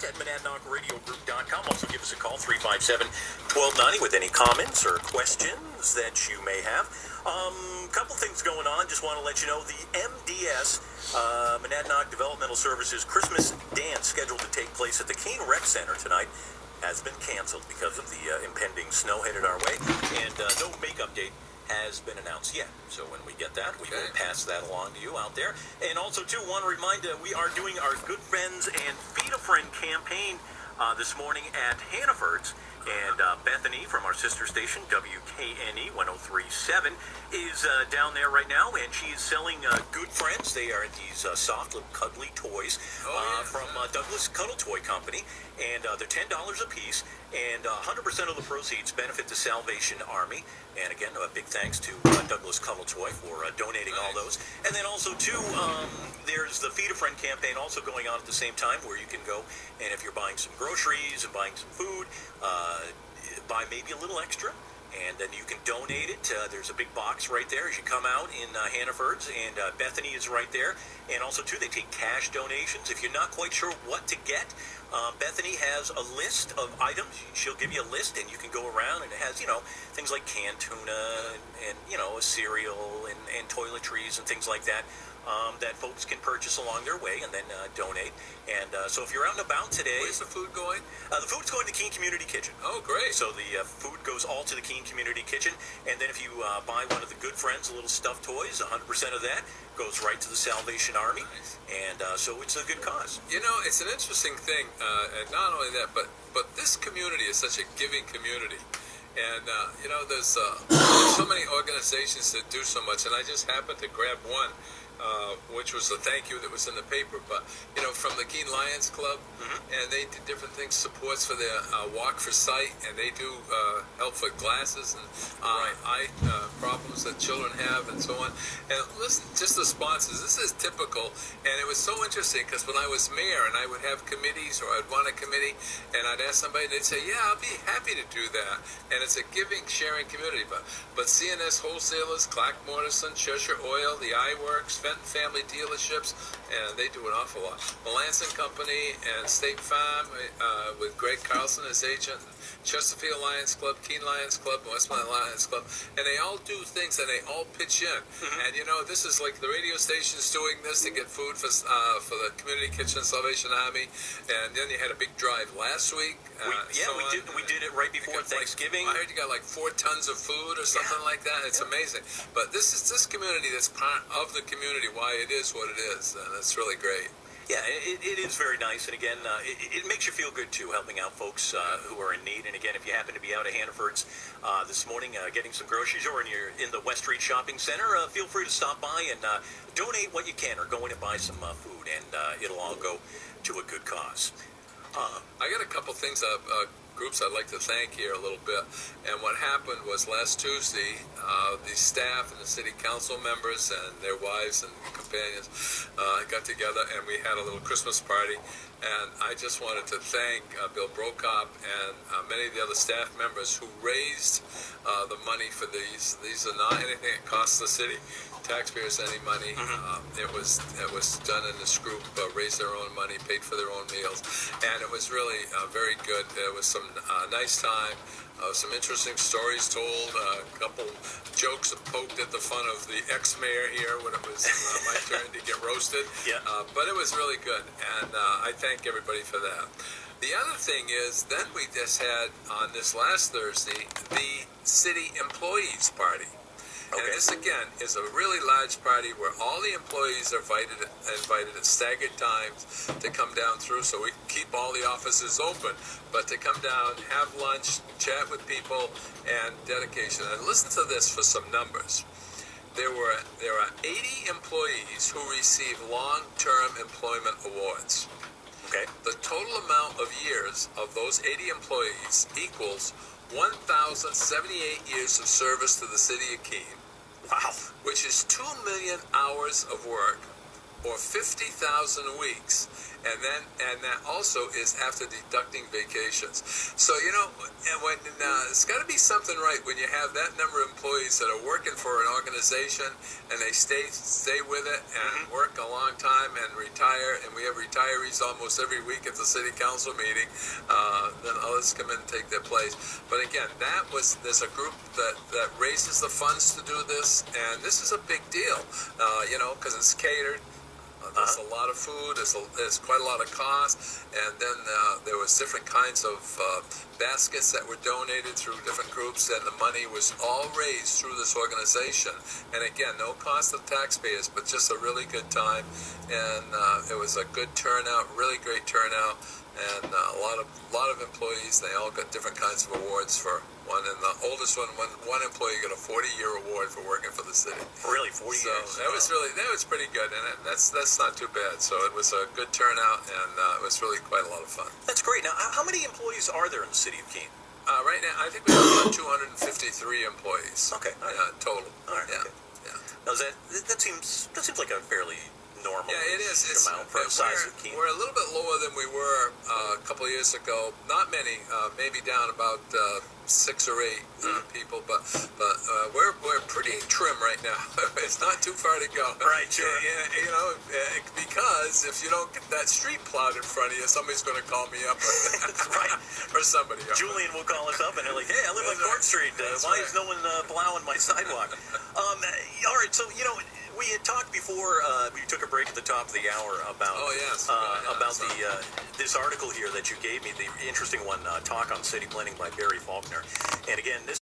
at monadnockradiogroup.com. Also give us a call, 357-1290, with any comments or questions that you may have. Couple things going on. Just want to let you know the MDS, Monadnock Developmental Services Christmas dance scheduled to take place at the Keene Rec Center tonight has been canceled because of the impending snow headed our way, and no makeup date has been announced yet. So when we get that, we will pass that along to you out there. And also, too, want to remind you, we are doing our Good Friends and Feed a Friend campaign this morning at Hannaford's. And Bethany from our sister station, WKNE 1037, is down there right now, and she is selling Good Friends. They are these soft, little, cuddly toys from Douglas Cuddle Toy Company, and they're $10 a piece, and 100% of the proceeds benefit the Salvation Army. And again, a big thanks to Douglas Cuddle Toy for donating all those. And then also, too, there's the Feed a Friend campaign also going on at the same time, where you can go, and if you're buying some groceries and buying some food, buy maybe a little extra, and then you can donate it. There's a big box right there as you come out in Hannaford's, and Bethany is right there. And also, too, they take cash donations. If you're not quite sure what to get, Bethany has a list of items. She'll give you a list, and you can go around, and it has, things like canned tuna and a cereal and toiletries and things like that. That folks can purchase along their way and then donate. And so if you're out and about today... Where's the food going? The food's going to Keene Community Kitchen. Oh, great. So the food goes all to the Keene Community Kitchen. And then if you buy one of the Good Friends little stuffed toys, 100% of that goes right to the Salvation Army. Nice. And so it's a good cause. It's an interesting thing. And not only that, but this community is such a giving community. And, there's so many organizations that do so much. And I just happened to grab one. Which was a thank you that was in the paper, but from the Keene Lions Club, and they do different things, supports for their Walk for Sight, and they do help for glasses and eye problems that children have and so on. And listen, just the sponsors, this is typical, and it was so interesting because when I was mayor and I would have committees or I'd want a committee and I'd ask somebody, they'd say, yeah, I'll be happy to do that. And it's a giving, sharing community. But CNS Wholesalers, Clark Morrison, Cheshire Oil, the iWorks, Fenton Family Dealerships, and they do an awful lot. Melanson Company and State Farm with Greg Carlson as agent, Chesterfield Lions Club, Keene Lions Club, Westmoreland Lions Club, and they all do things and they all pitch in. And this is like the radio station's doing this to get food for the Community Kitchen Salvation Army, and then you had a big drive last week. We did it right before Thanksgiving. I heard you got like 4 tons of food or something like that. It's amazing. But this community that's part of the community, why it is what it is, and it's really great. Yeah, it is very nice, and again, it makes you feel good, too, helping out folks who are in need. And again, if you happen to be out at Hannaford's this morning getting some groceries, or you're in the West Street Shopping Center, feel free to stop by and donate what you can, or go in and buy some food, and it'll all go to a good cause. I got a couple things groups I'd like to thank here a little bit. And what happened was last Tuesday, the staff and the city council members and their wives and companions got together and we had a little Christmas party. And I just wanted to thank Bill Brokop and many of the other staff members who raised the money for these. These are not anything that costs the city, taxpayers, any money. It was done in this group, raised their own money, paid for their own meals, and it was really very good. There was some nice time, some interesting stories told, a couple jokes poked at the fun of the ex-mayor here when it was my turn to get roasted. But it was really good, and I thank everybody for that. The other thing is, then we just had, on this last Thursday, the city employees party. And this, again, is a really large party where all the employees are invited at staggered times to come down through so we can keep all the offices open, but to come down, have lunch, chat with people, and dedication. And listen to this for some numbers. There are 80 employees who receive long-term employment awards. The total amount of years of those 80 employees equals 1,078 years of service to the city of Keene. Wow. Which is 2 million hours of work, or 50,000 weeks. and that also is after deducting vacations. So and when it's got to be something right when you have that number of employees that are working for an organization and they stay with it and work a long time and retire, and we have retirees almost every week at the city council meeting. Then others come in and take their place. But again, there's a group that raises the funds to do this, and this is a big deal, because it's catered. There's a lot of food. There's quite a lot of cost, and then there was different kinds of baskets that were donated through different groups, and the money was all raised through this organization. And again, no cost to taxpayers, but just a really good time, and it was a good turnout, really great turnout, and a lot of employees. They all got different kinds of awards for one, and the oldest one employee got a 40-year award for working for the city. Really, 40 years. That was pretty good, and that's not too bad. So it was a good turnout, and it was really quite a lot of fun. That's great. Now, how many employees are there in the city of Keene? Right now, I think we have about 253 employees. Okay. Total. All right. Yeah. Okay. Yeah. Now, that seems like a fairly normal it is. amount for the size of Keene. We're a little bit lower than we were a couple of years ago. Not many, maybe down about 6 or 8 people, but we're pretty trim right now. It's not too far to go. Right, sure. Because if you don't get that street plowed in front of you, somebody's going to call me up. Right. Or somebody else. Julian will call us up and they're like, "Hey, I live on Court Street. Why is no one plowing my sidewalk?" All right, so we had talked before we took a break at the top of the hour about this article here that you gave me, the interesting one, Talk on City Planning by Barry Faulkner. And again, this